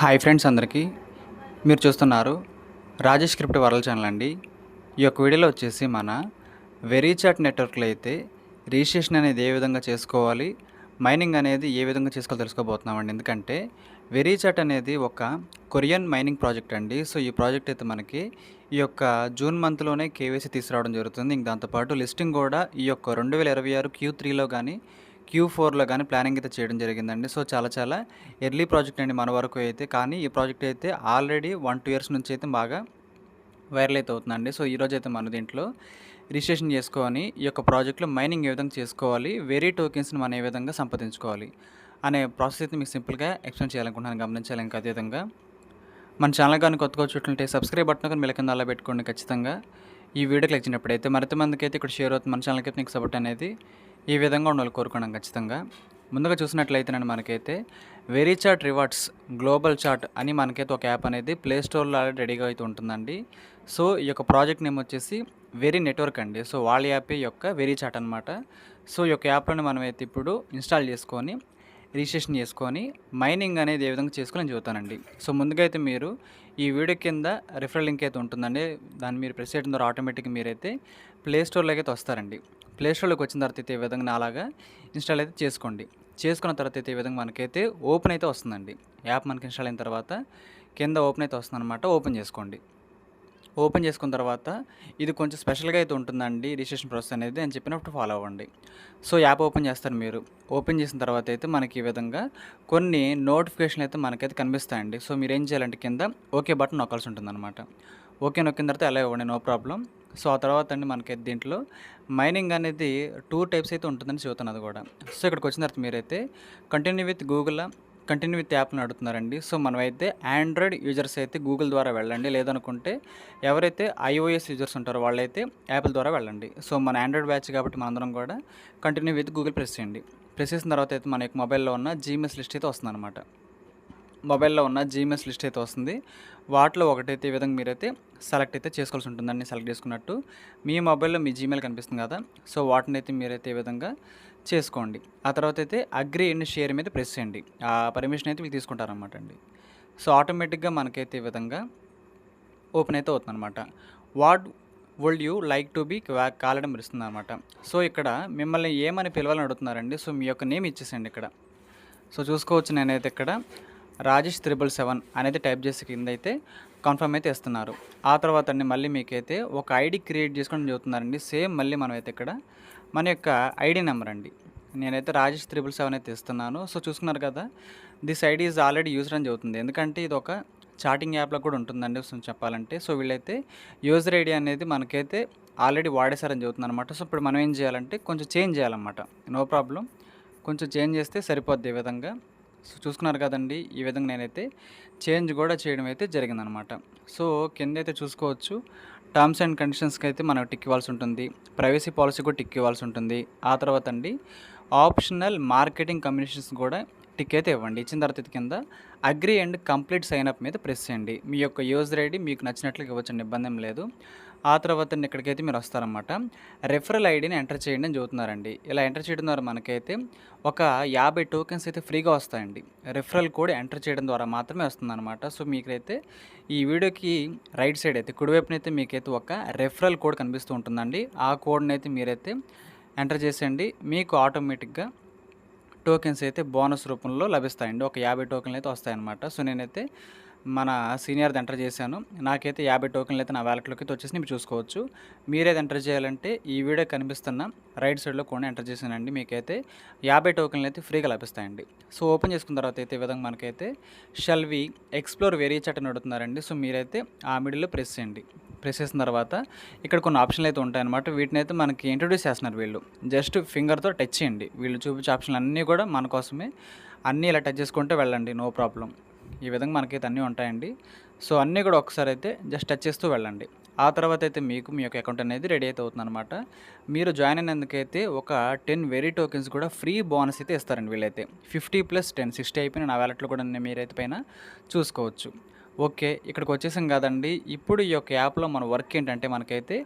Hi friends అందరికీ. మీరు చూస్తున్నారు రాజేష్ క్రిప్టో వరల్డ్ ఛానల్ అండి. ఈ యొక్క వీడియోలో వచ్చేసి మన వెరీచాట్ నెట్వర్క్లో అయితే రిజిస్ట్రేషన్ అనేది ఏ విధంగా చేసుకోవాలి, మైనింగ్ అనేది ఏ విధంగా చేసుకోవాలో తెలుసుకోబోతున్నామండి. ఎందుకంటే వెరీచాట్ అనేది ఒక కొరియన్ మైనింగ్ ప్రాజెక్ట్ అండి. సో ఈ ప్రాజెక్ట్ అయితే మనకి ఈ యొక్క జూన్ మంత్లోనే కేవైసీ తీసుకురావడం జరుగుతుంది. ఇంక దాంతోపాటు లిస్టింగ్ కూడా ఈ యొక్క 2026 Q3లో కానీ Q4లో కానీ ప్లానింగ్ అయితే చేయడం జరిగిందండి. సో చాలా ఎర్లీ ప్రాజెక్ట్ అండి మన వరకు అయితే. కానీ ఈ ప్రాజెక్ట్ అయితే ఆల్రెడీ 1-2 ఇయర్స్ నుంచి అయితే బాగా వైరల్ అయితే అవుతుందండి. సో ఈరోజు అయితే మన దీంట్లో రిజిస్ట్రేషన్ చేసుకొని ఈ యొక్క ప్రాజెక్ట్లో మైనింగ్ ఏ విధంగా చేసుకోవాలి, వెరీ టోకెన్స్ని మనం ఏ విధంగా సంపాదించుకోవాలి అనే ప్రాసెస్ అయితే మీకు సింపుల్గా ఎక్స్ప్లెయిన్ చేయాలనుకుంటున్నాను, గమనించాలి. ఇంకా అదేవిధంగా మన ఛానల్ కానీ కొత్తగా వచ్చేట్లుంటే సబ్స్క్రైబ్ బటన్ కానీ మీ కింద అలా పెట్టుకోండి. ఖచ్చితంగా ఈ వీడియో క్లిక్ చేసినప్పుడైతే మరింత మందికి అయితే ఇక్కడ షేర్ అవుతుంది. మన ఛానల్కి అయితే మీకు సపోర్ట్ అనేది ఈ విధంగా ఉండాలి కోరుకున్నాం ఖచ్చితంగా. ముందుగా చూసినట్లయితేనండి మనకైతే వెరీచాట్ రివార్డ్స్ గ్లోబల్ చాట్ అని మనకైతే ఒక యాప్ అనేది ప్లే స్టోర్లో ఆల్రెడీ రెడీగా అయితే ఉంటుందండి. సో ఈ యొక్క ప్రాజెక్ట్ నేమ్ వచ్చేసి వెరీ నెట్వర్క్ అండి. సో వాళ్ళ యాప్ యొక్క వెరీచాట్ అనమాట. సో ఈ యొక్క యాప్లోనే మనమైతే ఇప్పుడు ఇన్స్టాల్ చేసుకొని రిజిస్ట్రేషన్ చేసుకొని మైనింగ్ అనేది ఏ విధంగా చేసుకోవాలని నేను చెబుతానండి. సో ముందుగా అయితే మీరు ఈ వీడియో కింద రిఫరల్ లింక్ అయితే ఉంటుందండి. దాన్ని మీరు ప్రెస్ చేయడం ద్వారా ఆటోమేటిక్గా మీరైతే ప్లే స్టోర్లోకి అయితే వస్తారండి. ప్లే స్టోర్లోకి వచ్చిన తర్వాత అయితే ఈ విధంగా అలాగా ఇన్స్టాల్ అయితే చేసుకోండి. చేసుకున్న తర్వాత అయితే ఈ విధంగా మనకైతే ఓపెన్ అయితే వస్తుందండి. యాప్ మనకి ఇన్స్టాల్ అయిన తర్వాత కింద ఓపెన్ అయితే వస్తుందన్నమాట. ఓపెన్ చేసుకోండి. ఓపెన్ చేసుకున్న తర్వాత ఇది కొంచెం స్పెషల్గా అయితే ఉంటుందండి రిజిస్ట్రేషన్ ప్రాసెస్ అనేది. నేను చెప్పినప్పుడు ఫాలో అవ్వండి. సో యాప్ ఓపెన్ చేస్తారు మీరు. ఓపెన్ చేసిన తర్వాత అయితే మనకి ఈ విధంగా కొన్ని నోటిఫికేషన్లు అయితే మనకైతే కనిపిస్తాయండి. సో మీరు ఏం చేయాలంటే కింద ఓకే బటన్ నొక్కాల్సి ఉంటుందన్నమాట. ఓకే నొక్కిన తర్వాత అలా ఇవ్వండి, నో ప్రాబ్లం. సో ఆ తర్వాత అండి మనకైతే దీంట్లో మైనింగ్ అనేది 2 టైప్స్ అయితే ఉంటుందని చెబుతున్నది కూడా. సో ఇక్కడికి వచ్చిన తర్వాత మీరైతే continue with Google, continue with యాప్ని అడుగుతున్నారండి. సో మనమైతే ఆండ్రాయిడ్ యూజర్స్ అయితే గూగుల్ ద్వారా వెళ్ళండి. లేదనుకుంటే ఎవరైతే iOS యూజర్స్ ఉంటారో వాళ్ళైతే యాపిల్ ద్వారా వెళ్ళండి. సో మన ఆండ్రాయిడ్ బ్యాచ్ కాబట్టి మనందరం కూడా కంటిన్యూ విత్ గూగుల్ ప్రెస్ చేయండి. ప్రెస్ చేసిన తర్వాత అయితే మన యొక్క మొబైల్లో ఉన్న జీమెయిల్స్ లిస్ట్ అయితే వస్తుందన్నమాట. మొబైల్లో ఉన్న జీమెయిల్స్ లిస్ట్ అయితే వస్తుంది. వాటిలో ఒకటైతే ఈ విధంగా మీరైతే సెలెక్ట్ అయితే చేసుకోవాల్సి ఉంటుందండి. సెలెక్ట్ చేసుకున్నట్టు మీ మొబైల్లో మీ జీమెయిల్ కనిపిస్తుంది కదా. సో వాటిని అయితే మీరైతే ఈ విధంగా చేసుకోండి. ఆ తర్వాత అయితే అగ్రీ అండ్ షేర్ మీద ప్రెస్ చేయండి. ఆ పర్మిషన్ అయితే మీరు తీసుకుంటారనమాట అండి. సో ఆటోమేటిక్గా మనకైతే ఈ విధంగా ఓపెన్ అయితే అవుతుందన్నమాట. What would you like to be called అని పిలుస్తుంది అనమాట. సో ఇక్కడ మిమ్మల్ని ఏమని పిలవాలని అడుగుతున్నారండి. సో మీ యొక్క నేమ్ ఇచ్చేసండి ఇక్కడ. సో చూసుకోవచ్చు, నేనైతే ఇక్కడ రాజేష్ 777 అనేది టైప్ చేసి కింద అయితే కన్ఫర్మ్ అయితే ఇస్తున్నారు. ఆ తర్వాత అండి మళ్ళీ మీకైతే ఒక ఐడి క్రియేట్ చేసుకొని చెబుతున్నారండి. సేమ్ మళ్ళీ మనమైతే ఇక్కడ మన యొక్క ఐడి నెంబర్ అండి. నేనైతే రాజేష్ 777 అయితే ఇస్తున్నాను. సో చూసుకున్నారు కదా, this ID is already used అని చెబుతుంది. ఎందుకంటే ఇది ఒక చాటింగ్ యాప్లో కూడా ఉంటుందండి సో చెప్పాలంటే. సో వీళ్ళైతే యూజర్ ఐడి అనేది మనకైతే ఆల్రెడీ వాడేశారని చెబుతుంది అనమాట. సో ఇప్పుడు మనం ఏం చేయాలంటే కొంచెం చేంజ్ చేయాలన్నమాట. నో ప్రాబ్లం, కొంచెం చేంజ్ చేస్తే సరిపోద్ది ఈ విధంగా. సో చూసుకున్నారు కదండి, ఈ విధంగా నేనైతే చేంజ్ కూడా చేయడం అయితే జరిగిందనమాట. సో కింద అయితే చూసుకోవచ్చు, టర్మ్స్ అండ్ కండిషన్స్కి అయితే మనం టిక్ ఇవ్వాల్సి ఉంటుంది. ప్రైవసీ పాలసీ కూడా టిక్ ఇవ్వాల్సి ఉంటుంది. ఆ తర్వాత అండి ఆప్షనల్ మార్కెటింగ్ కమ్యూనికేషన్స్ కూడా టిక్ అయితే ఇవ్వండి. ఇచ్చిన తర్వాత కింద అగ్రీ అండ్ కంప్లీట్ సైన్అప్ మీద ప్రెస్ చేయండి. మీ యొక్క యూజర్ ఐడి మీకు నచ్చినట్లుగా ఇవ్వచ్చండి, ఇబ్బంది ఏం లేదు. ఆ తర్వాత ఇక్కడికైతే మీరు వస్తారన్నమాట. రెఫరల్ ఐడిని ఎంటర్ చేయండి అని చెబుతున్నారండి. ఇలా ఎంటర్ చేయడం ద్వారా మనకైతే ఒక 50 టోకెన్స్ అయితే ఫ్రీగా వస్తాయండి. రెఫరల్ కోడ్ ఎంటర్ చేయడం ద్వారా మాత్రమే వస్తుందన్నమాట. సో మీకైతే ఈ వీడియోకి రైట్ సైడ్ అయితే కుడివైపునైతే మీకైతే ఒక రెఫరల్ కోడ్ కనిపిస్తూ ఉంటుందండి. ఆ కోడ్ని అయితే మీరైతే ఎంటర్ చేసేయండి. మీకు ఆటోమేటిక్గా టోకెన్స్ అయితే బోనస్ రూపంలో లభిస్తాయండి. ఒక 50 టోకెన్లు అయితే వస్తాయన్నమాట. సో నేనైతే మన సీనియర్ది ఎంటర్ చేశాను. నాకైతే 50 టోకెన్లు అయితే నా వ్యాలెట్లోకి అయితే వచ్చేసి మీరు చూసుకోవచ్చు. మీరేది ఎంటర్ చేయాలంటే ఈ వీడియో కనిపిస్తున్న రైట్ సైడ్లో కూడా ఎంటర్ చేశానండి. మీకైతే 50 టోకెన్లు అయితే ఫ్రీగా లభిస్తాయండి. సో ఓపెన్ చేసుకున్న తర్వాత అయితే ఈ విధంగా మనకైతే షల్ వి ఎక్స్ప్లోర్ వెరీచాట్ అని అడుగుతున్నారండి. సో మీరైతే ఆ మిడిల్లో ప్రెస్ చేయండి. ప్రెస్ చేసిన తర్వాత ఇక్కడ కొన్ని ఆప్షన్లు అయితే ఉంటాయన్నమాట. వీటిని అయితే మనకి ఇంట్రొడ్యూస్ చేస్తున్నారు వీళ్ళు. జస్ట్ ఫింగర్తో టచ్ చేయండి. వీళ్ళు చూపించే ఆప్షన్లు అన్నీ కూడా మన కోసమే. అన్నీ ఇలా టచ్ చేసుకుంటే వెళ్ళండి, నో ప్రాబ్లం. ఈ విధంగా మనకైతే అన్నీ ఉంటాయండి. సో అన్నీ కూడా ఒకసారి అయితే జస్ట్ టచ్ చేస్తూ వెళ్ళండి. ఆ తర్వాత అయితే మీకు మీ యొక్క అకౌంట్ అనేది రెడీ అయితే అవుతుందన్నమాట. మీరు జాయిన్ అయినందుకైతే ఒక 10 వెరీ టోకెన్స్ కూడా ఫ్రీ బోనస్ అయితే ఇస్తారండి వీళ్ళైతే. 50 + 10 60 అయిపోయిన నా వ్యాలెట్లో కూడా మీరైతే పైన చూసుకోవచ్చు. ఓకే, ఇక్కడికి వచ్చేసాం కదండి. ఇప్పుడు ఈ యొక్క యాప్లో మన వర్క్ ఏంటంటే మనకైతే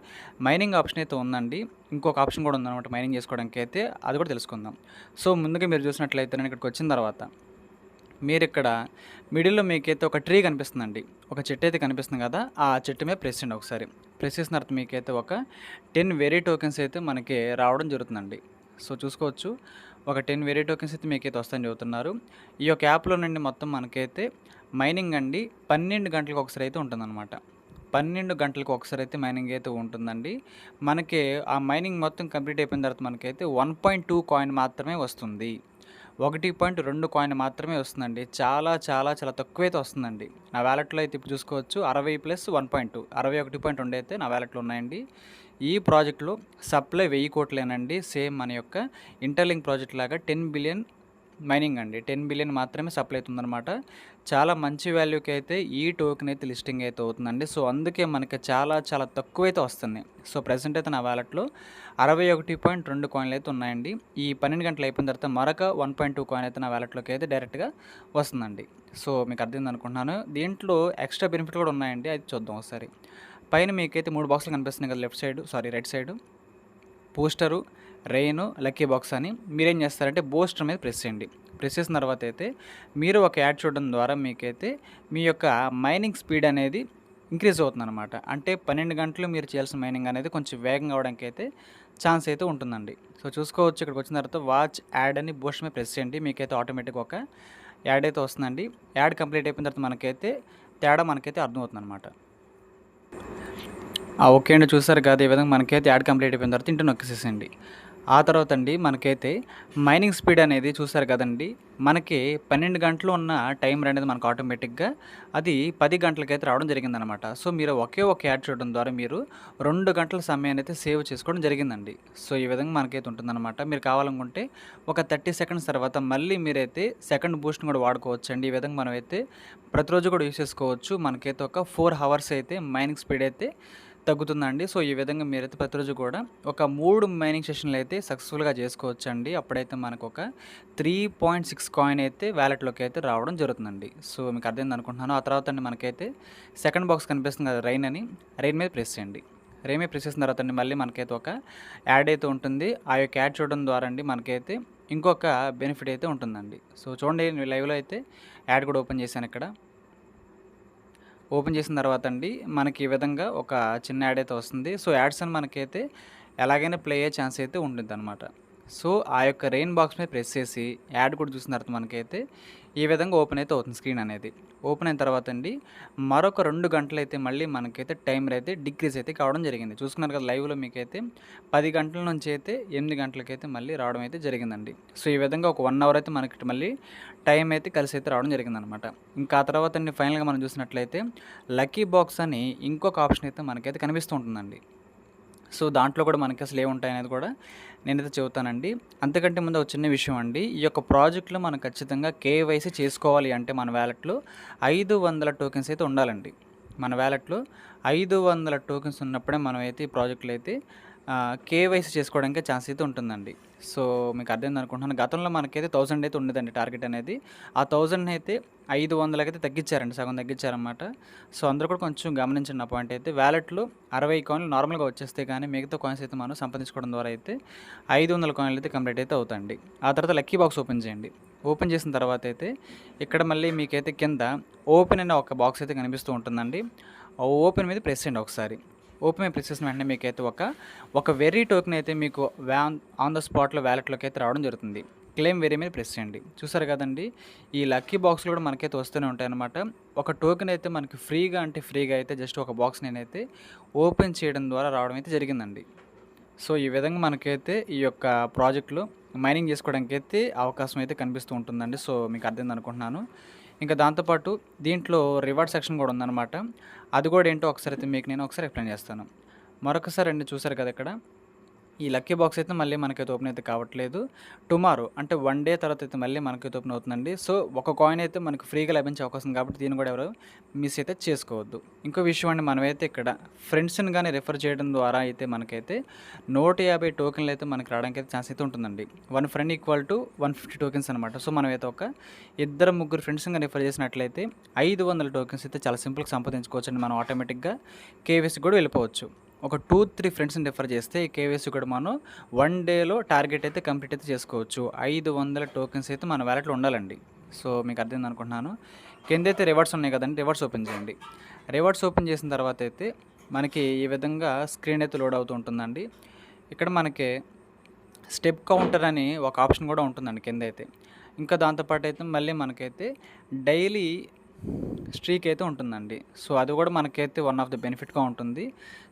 మైనింగ్ ఆప్షన్ అయితే ఉందండి. ఇంకొక ఆప్షన్ కూడా ఉందన్నమాట మైనింగ్ చేసుకోవడానికి అయితే, అది కూడా తెలుసుకుందాం. సో ముందుగా మీరు చూసినట్లయితే నేను ఇక్కడికి వచ్చిన తర్వాత మీరిక్కడ మిడిల్‌లో మీకైతే ఒక ట్రీ కనిపిస్తుందండి. ఒక చెట్టు అయితే కనిపిస్తుంది కదా! ఆ చెట్టు మీద ప్రెస్ చేయండి ఒకసారి. ప్రెస్ చేసిన తర్వాత మీకైతే ఒక 10 వెరీ టోకెన్స్ అయితే మనకి రావడం జరుగుతుందండి. సో, చూసుకోవచ్చు. ఒక 10 వెరీ టోకెన్స్ అయితే మీకైతే వస్తాయని చెబుతున్నారు. ఈ యొక్క యాప్‌లో నుండి మొత్తం మనకైతే మైనింగ్ అండి 12 గంటలకు ఒకసారి అయితే ఉంటుందన్నమాట. 12 గంటలకు ఒకసారి అయితే మైనింగ్ అయితే ఉంటుందండి. మనకి ఆ మైనింగ్ మొత్తం కంప్లీట్ అయిపోయిన తర్వాత మనకైతే 1.2 కాయిన్ మాత్రమే వస్తుంది. 1.2 కాయిన్ మాత్రమే వస్తుందండి. చాలా చాలా చాలా తక్కువైతే వస్తుందండి. నా వ్యాలెట్‌లో అయితే ఇప్పుడు చూసుకోవచ్చు 60 ప్లస్ 1.2 61.2 అయితే నా వ్యాలెట్‌లో ఉన్నాయండి. ఈ ప్రాజెక్ట్‌లో సప్లై 1000 కోట్లేనండి. సేమ్ మన యొక్క ఇంటర్లింక్ ప్రాజెక్ట్ లాగా 10 బిలియన్ మైనింగ్ అండి. 10 బిలియన్ మాత్రమే సప్లై అవుతుందనమాట. చాలా మంచి వాల్యూకి అయితే ఈ టోకెన్ అయితే లిస్టింగ్ అయితే అవుతుందండి. సో, అందుకే మనకి చాలా చాలా తక్కువైతే వస్తుంది. సో, ప్రెజెంట్ అయితే నా వ్యాలెట్‌లో 61.2 కాయిన్లు అయితే ఉన్నాయండి. ఈ 12 గంటలు అయిపోయిన తర్వాత మరొక 1.2 కాయిన్ అయితే నా వ్యాలెట్‌లోకి అయితే డైరెక్ట్‌గా వస్తుందండి. సో, మీకు అర్థమైంది అనుకుంటున్నాను. దీంట్లో ఎక్స్ట్రా బెనిఫిట్ కూడా ఉన్నాయండి. అది చూద్దాం ఒకసారి. పైన మీకైతే 3 బాక్సులు కనిపిస్తున్నాయి కదా! Right side. Booster, rain, lucky box అని మీరేం చేస్తారంటే బూస్టర్ మీద ప్రెస్ చేయండి. ప్రెస్ చేసిన తర్వాత అయితే మీరు ఒక యాడ్ చూడడం ద్వారా మీకైతే మీ యొక్క మైనింగ్ స్పీడ్ అనేది ఇంక్రీజ్ అవుతుందన్నమాట. అంటే 12 గంటలు మీరు చేయాల్సిన మైనింగ్ అనేది కొంచెం వేగంగా అవ్వడానికి అయితే ఛాన్స్ అయితే ఉంటుందండి. సో, చూసుకోవచ్చు ఇక్కడికి వచ్చిన తర్వాత వాచ్ యాడ్ అని బూస్టర్ మీద ప్రెస్ చేయండి. మీకైతే ఆటోమేటిక్‌గా ఒక యాడ్ అయితే వస్తుందండి. యాడ్ కంప్లీట్ అయిపోయిన తర్వాత మనకైతే తేడా మనకైతే అర్థమవుతుందన్నమాట. ఓకే అండి. చూసారు కదా! ఈ విధంగా మనకైతే యాడ్ కంప్లీట్ అయిపోయిన తర్వాత ఇంటూ నొక్కేసేసేయండి. ఆ తర్వాత అండి మనకైతే మైనింగ్ స్పీడ్ అనేది చూసారు కదండీ! మనకి 12 గంటలు ఉన్న టైమర్ అనేది మనకు ఆటోమేటిక్‌గా అది 10 గంటలకైతే రావడం జరిగిందనమాట. సో, మీరు ఒకే ఒక యాడ్ చూడడం ద్వారా మీరు 2 గంటల సమయాన్ని అయితే సేవ్ చేసుకోవడం జరిగిందండి. సో, ఈ విధంగా మనకైతే ఉంటుందన్నమాట. మీరు కావాలనుకుంటే ఒక 30 సెకండ్స్ తర్వాత మళ్ళీ మీరైతే సెకండ్ బూస్ట్‌ని కూడా వాడుకోవచ్చండి. ఈ విధంగా మనమైతే ప్రతిరోజు కూడా యూజ్ చేసుకోవచ్చు. మనకైతే ఒక 4 హవర్స్ అయితే మైనింగ్ స్పీడ్ అయితే తగ్గుతుందండి. సో, ఈ విధంగా మీరైతే ప్రతిరోజు కూడా ఒక 3 మైనింగ్ సెషన్‌లు అయితే సక్సెస్‌ఫుల్‌గా చేసుకోవచ్చండి. అప్పుడైతే మనకొక 3.6 కాయిన్ అయితే వ్యాలెట్‌లోకి అయితే రావడం జరుగుతుందండి. సో, మీకు అర్థమైంది అనుకుంటున్నాను. ఆ తర్వాత అండి మనకైతే సెకండ్ బాక్స్ కనిపిస్తుంది కదా! రైన్ అని. రైన్ మీద ప్రెస్ చేయండి. రైన్ మీద ప్రెస్ చేసిన తర్వాత అండి మళ్ళీ మనకైతే ఒక యాడ్ అయితే ఉంటుంది. ఆ యొక్క యాడ్ చూడడం ద్వారా అండి మనకైతే ఇంకొక బెనిఫిట్ అయితే ఉంటుందండి. సో, చూడండి నేను లైవ్‌లో అయితే యాడ్ కూడా ఓపెన్ చేశాను ఇక్కడ. ఓపెన్ చేసిన తర్వాత అండి మనకి ఈ విధంగా ఒక చిన్న యాడ్ అయితే వస్తుంది. సో, యాడ్స్ అని మనకైతే ఎలాగైనా ప్లే అయ్యే ఛాన్స్ అయితే ఉంటుందన్నమాట. సో, ఆ యొక్క రెయిన్ బాక్స్ మీద ప్రెస్ చేసి యాడ్ కూడా చూసిన తర్వాత మనకైతే ఈ విధంగా ఓపెన్ అయితే అవుతుంది స్క్రీన్ అనేది. ఓపెన్ అయిన తర్వాత అండి మరొక 2 గంటలైతే మళ్ళీ మనకైతే టైమర్ అయితే డిక్రీజ్ అయితే కావడం జరిగింది. చూసుకున్నారు కదా! లైవ్‌లో మీకైతే 10 గంటల నుంచి అయితే 8 గంటలకైతే మళ్ళీ రావడం అయితే జరిగిందండి. సో, ఈ విధంగా ఒక 1 అవర్ అయితే మనకి మళ్ళీ టైం అయితే కలిసి అయితే రావడం జరిగిందనమాట. ఇంకా ఆ తర్వాత అండి ఫైనల్‌గా మనం చూసినట్లయితే లక్కీ బాక్స్ అని ఇంకొక ఆప్షన్ అయితే మనకైతే కనిపిస్తూ ఉంటుందండి. సో, దాంట్లో కూడా మనకి అసలు ఏముంటాయనేది కూడా నేనైతే చెబుతానండి. అంతకంటే ముందు ఒక చిన్న విషయం అండి. ఈ యొక్క ప్రాజెక్ట్‌లో మనం ఖచ్చితంగా కేవైసీ చేసుకోవాలి అంటే మన వ్యాలెట్‌లో 500 టోకెన్స్ అయితే ఉండాలండి. మన వ్యాలెట్‌లో 500 టోకెన్స్ ఉన్నప్పుడే మనమైతే ఈ ప్రాజెక్ట్‌లో అయితే కేవైసీ చేసుకోవడానికి ఛాన్స్ అయితే ఉంటుందండి. సో, మీకు అర్థమైంది అనుకుంటున్నాను. గతంలో మనకైతే 1000 అయితే ఉండేదండి టార్గెట్ అనేది. ఆ 1000 అయితే 500కి అయితే తగ్గించారండి. సగం తగ్గించారనమాట. సో, అందరూ కూడా కొంచెం గమనించండి నా పాయింట్ అయితే. వ్యాలెట్‌లో 60 కాయిన్లు నార్మల్‌గా వచ్చేస్తే కానీ మిగతా కాయిన్స్ అయితే మనం సంపాదించుకోవడం ద్వారా అయితే 500 కాయిన్లు అయితే కంప్లీట్ అయితే అవుతాయండి. ఆ తర్వాత లక్కీ బాక్స్ ఓపెన్ చేయండి. ఓపెన్ చేసిన తర్వాత అయితే ఇక్కడ మళ్ళీ మీకైతే కింద ఓపెన్ అనే ఒక బాక్స్ అయితే కనిపిస్తూ ఉంటుందండి. ఆ ఓపెన్ మీద ప్రెస్ చేయండి ఒకసారి. ఓపెన్ మీద ప్రెస్ చేసిన వెంటనే మీకైతే ఒక వెర్రీ టోకెన్ అయితే మీకు ఆన్ ద స్పాట్‌లో వ్యాలెట్‌లోకి అయితే రావడం జరుగుతుంది. క్లెయిమ్ వెర్రీ మీద ప్రెస్ చేయండి. చూసారు కదండీ! ఈ లక్కీ బాక్స్‌లు కూడా మనకైతే వస్తూనే ఉంటాయన్నమాట. ఒక టోకెన్ అయితే మనకి ఫ్రీగా అయితే జస్ట్ ఒక బాక్స్ నేనైతే ఓపెన్ చేయడం ద్వారా రావడం అయితే జరిగిందండి. సో, ఈ విధంగా మనకైతే ఈ యొక్క ప్రాజెక్ట్‌లో మైనింగ్ చేసుకోవడానికైతే అవకాశం అయితే కనిపిస్తూ ఉంటుందండి. సో, మీకు అర్థమైంది అనుకుంటున్నాను. ఇంకా దాంతో పాటు దీంట్లో రివార్డ్ సెక్షన్ కూడా ఉందన్నమాట. అది కూడా ఏంటో ఒకసారి అయితే మీకు నేను ఒకసారి ఎక్స్‌ప్లెయిన్ చేస్తాను. మరొకసారి అండి చూసారు కదా! ఇక్కడ ఈ లక్కీ బాక్స్ అయితే మళ్ళీ మనకైతే ఓపెన్ అయితే కావట్లేదు. టుమారో అంటే 1 డే తర్వాత అయితే మళ్ళీ మనకైతే ఓపెన్ అవుతుందండి. సో, ఒక కాయిన్ అయితే మనకు ఫ్రీగా లభించే అవకాశం ఉంది కాబట్టి దీన్ని కూడా ఎవరు మిస్ అయితే చేసుకోవద్దు. ఇంకో విషయం అండి మనమైతే ఇక్కడ ఫ్రెండ్స్‌ని గాని రిఫర్ చేయడం ద్వారా అయితే మనకైతే 150 టోకెన్లు అయితే మనకి రావడానికి అయితే ఛాన్స్ అయితే ఉంటుందండి. 1 ఫ్రెండ్ ఈక్వల్ టు 150 టోకెన్స్ అనమాట. సో, మనమైతే ఒక ఇద్దరు ముగ్గురు ఫ్రెండ్స్‌ని గాని రిఫర్ చేసినట్లయితే 500 టోకెన్స్ అయితే చాలా సింపుల్‌గా సంపాదించుకోవచ్చండి. మనం ఆటోమేటిక్‌గా కేవైసీకి కూడా వెళ్ళిపోవచ్చు. ఒక 2, 3 ఫ్రెండ్స్‌ని రిఫర్ చేస్తే ఈ కేవైసీ కూడా మనం 1 డేలో టార్గెట్ అయితే కంప్లీట్ అయితే చేసుకోవచ్చు. 500 టోకెన్స్ అయితే మన వాలెట్‌లో ఉండాలండి. సో మీకు అర్థమైంది అనుకుంటున్నాను. కిందైతే రివార్డ్స్ ఉన్నాయి కదండి, రివార్డ్స్ ఓపెన్ చేయండి. రివార్డ్స్ ఓపెన్ చేసిన తర్వాత అయితే మనకి ఈ విధంగా స్క్రీన్ అయితే లోడ్ అవుతూ ఉంటుందండి. ఇక్కడ మనకి స్టెప్ కౌంటర్ అని ఒక ఆప్షన్ కూడా ఉంటుందండి కింద అయితే. ఇంకా దాంతోపాటు అయితే మళ్ళీ మనకైతే డైలీ స్ట్రీక్ అయితే ఉంటుందండి. సో అది కూడా మనకైతే వన్ ఆఫ్ ద బెనిఫిట్గా ఉంటుంది.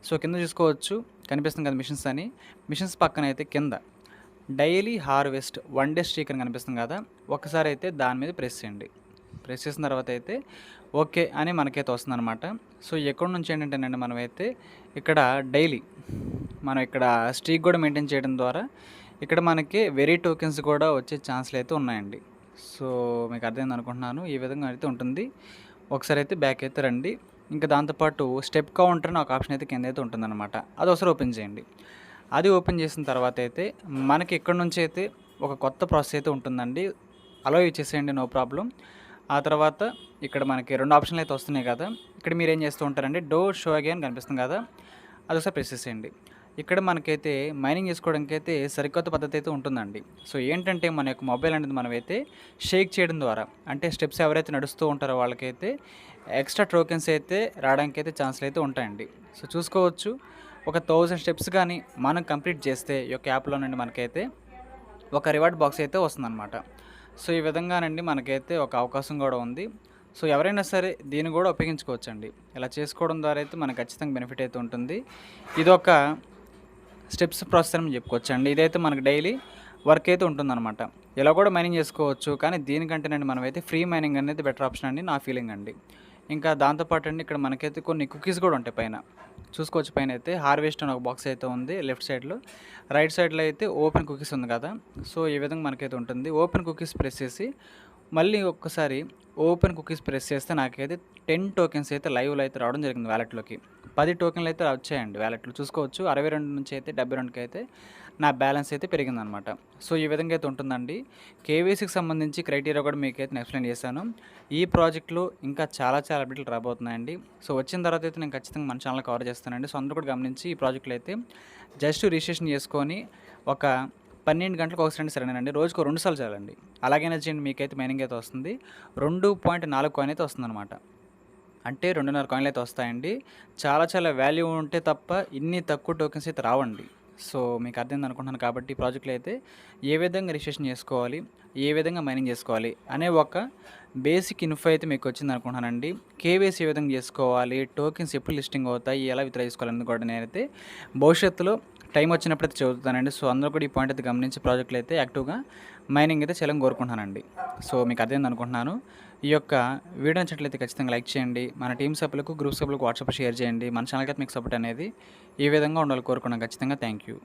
సో కింద చూసుకోవచ్చు, కనిపిస్తుంది కదా మిషన్స్ అని. మిషన్స్ పక్కన అయితే కింద డైలీ హార్వెస్ట్ 1 డే స్ట్రీక్ అని కనిపిస్తుంది కదా, ఒకసారి అయితే దాని మీద ప్రెస్ చేయండి. ప్రెస్ చేసిన తర్వాత అయితే ఓకే అని మనకైతే వస్తుందన్నమాట. సో ఎక్కడి నుంచి ఏంటంటేనండి, మనమైతే ఇక్కడ డైలీ మనం ఇక్కడ స్ట్రీక్ కూడా మెయింటైన్ చేయడం ద్వారా ఇక్కడ మనకి వెరీ టోకెన్స్ కూడా వచ్చే ఛాన్స్లు అయితే ఉన్నాయండి. సో మీకు అర్థమైంది అనుకుంటున్నాను. ఈ విధంగా అయితే ఉంటుంది. ఒకసారి అయితే బ్యాక్ అయితే రండి. ఇంకా దాంతోపాటు స్టెప్ కౌంటర్ అని ఒక ఆప్షన్ అయితే కింద అయితే ఉంటుందన్నమాట. అది ఒకసారి ఓపెన్ చేయండి. అది ఓపెన్ చేసిన తర్వాత అయితే మనకి ఇక్కడ నుంచి అయితే ఒక కొత్త ప్రాసెస్ అయితే ఉంటుందండి. అలో ఇచ్చేసేయండి, నో ప్రాబ్లం. ఆ తర్వాత ఇక్కడ మనకి 2 ఆప్షన్లు అయితే వస్తున్నాయి కదా, ఇక్కడ మీరు ఏం చేస్తూ ఉంటారంటే డోర్ షో అగైన్ కనిపిస్తుంది కదా, అది ఒకసారి ప్రెస్ చేసేయండి. ఇక్కడ మనకైతే మైనింగ్ చేసుకోవడానికి అయితే సరికొత్త పద్ధతి అయితే ఉంటుందండి. సో ఏంటంటే మన యొక్క మొబైల్ అనేది మనమైతే షేక్ చేయడం ద్వారా, అంటే స్టెప్స్ ఎవరైతే నడుస్తూ ఉంటారో వాళ్ళకైతే ఎక్స్ట్రా టోకెన్స్ అయితే రావడానికి అయితే ఛాన్స్లు అయితే ఉంటాయండి. సో చూసుకోవచ్చు, ఒక 1000 స్టెప్స్ కానీ మనం కంప్లీట్ చేస్తే ఈ యొక్క యాప్లో నుండి మనకైతే ఒక రివార్డ్ బాక్స్ అయితే వస్తుందన్నమాట. సో ఈ విధంగానండి మనకైతే ఒక అవకాశం కూడా ఉంది. సో ఎవరైనా సరే దీన్ని కూడా ఉపయోగించుకోవచ్చండి. ఇలా చేసుకోవడం ద్వారా అయితే మనకు ఖచ్చితంగా బెనిఫిట్ అయితే ఉంటుంది. ఇదొక స్టెప్స్ ప్రాసెస్ అని చెప్పుకోవచ్చండి. ఇదైతే మనకు డైలీ వర్క్ అయితే ఉంటుందన్నమాట. ఇలా కూడా మైనింగ్ చేసుకోవచ్చు, కానీ దీనికంటేనండి మనమైతే ఫ్రీ మైనింగ్ అనేది బెటర్ ఆప్షన్ అండి, నా ఫీలింగ్ అండి. ఇంకా దాంతోపాటు అండి ఇక్కడ మనకైతే కొన్ని కుకీస్ కూడా ఉంటాయి పైన. చూసుకోవచ్చు, పైన అయితే హార్వెస్ట్ అని ఒక బాక్స్ అయితే ఉంది లెఫ్ట్ సైడ్లో. రైట్ సైడ్లో అయితే ఓపెన్ కుకీస్ ఉంది కదా. సో ఈ విధంగా మనకైతే ఉంటుంది. ఓపెన్ కుకీస్ ప్రెస్ చేసి మళ్ళీ ఒక్కసారి ఓపెన్ కుకీస్ ప్రెస్ చేస్తే నాకైతే 10 టోకెన్స్ అయితే లైవ్లో అయితే రావడం జరిగింది వ్యాలెట్లోకి. 10 టోకెన్లు అయితే వచ్చాయండి వ్యాలెట్లో. చూసుకోవచ్చు 62 నుంచి అయితే 72కి అయితే నా బ్యాలెన్స్ అయితే పెరిగిందనమాట. సో ఈ విధంగా అయితే ఉంటుందండి. కేవైసీకి సంబంధించి క్రైటీరియా కూడా మీకైతే నేను ఎక్స్ప్లెయిన్ చేశాను. ఈ ప్రాజెక్ట్లో ఇంకా చాలా అప్డేట్లు రాబోతున్నాయండి. సో వచ్చిన తర్వాత అయితే నేను ఖచ్చితంగా మన ఛానల్ కవర్ చేస్తానండి. సో అందరూ కూడా గమనించి ఈ ప్రాజెక్ట్లో అయితే జస్ట్ రిజిస్ట్రేషన్ చేసుకొని ఒక 12 గంటలకు ఒకసారి సరేనండి, రోజుకు 2 సార్లు చాలండి. అలాగైనా చేయండి, మీకైతే మైనింగ్ అయితే వస్తుంది. 2.4 కాయిన్ అయితే వస్తుందన్నమాట. అంటే 2.5 కాయిన్లు అయితే వస్తాయండి. చాలా వాల్యూ ఉంటే తప్ప ఇన్ని తక్కువ టోకెన్స్ అయితే రావండి. సో మీకు అర్థమైంది అనుకుంటున్నాను. కాబట్టి ఈ ప్రాజెక్ట్లో అయితే ఏ విధంగా రిజిస్ట్రేషన్ చేసుకోవాలి, ఏ విధంగా మైనింగ్ చేసుకోవాలి అనే ఒక బేసిక్ ఇన్ఫో అయితే మీకు వచ్చింది అనుకుంటున్నానండి. కేవైసీ ఏ విధంగా చేసుకోవాలి, టోకెన్స్ ఎప్పుడు లిస్టింగ్ అవుతాయి, ఎలా విత్డ్రా చేసుకోవాలని కూడా నేనైతే భవిష్యత్తులో టైం వచ్చినప్పుడైతే చదువుతానండి. సో అందరూ కూడా ఈ పాయింట్ అయితే గమనించి ప్రాజెక్టులు అయితే యాక్టివ్గా మైనింగ్ అయితే చేయాలని కోరుకుంటున్నానండి. సో మీకు అర్థమైంది అనుకుంటున్నాను. ఈ యొక్క వీడియో నచ్చినట్లయితే ఖచ్చితంగా లైక్ చేయండి. మన టీం సభ్యులకు, గ్రూప్ సభ్యులకు వాట్సాప్ షేర్ చేయండి. మన ఛానల్కి అయితే మీకు సపోర్ట్ అనేది ఈ విధంగా ఉండాలి కోరుకున్నాను ఖచ్చితంగా. Thank you.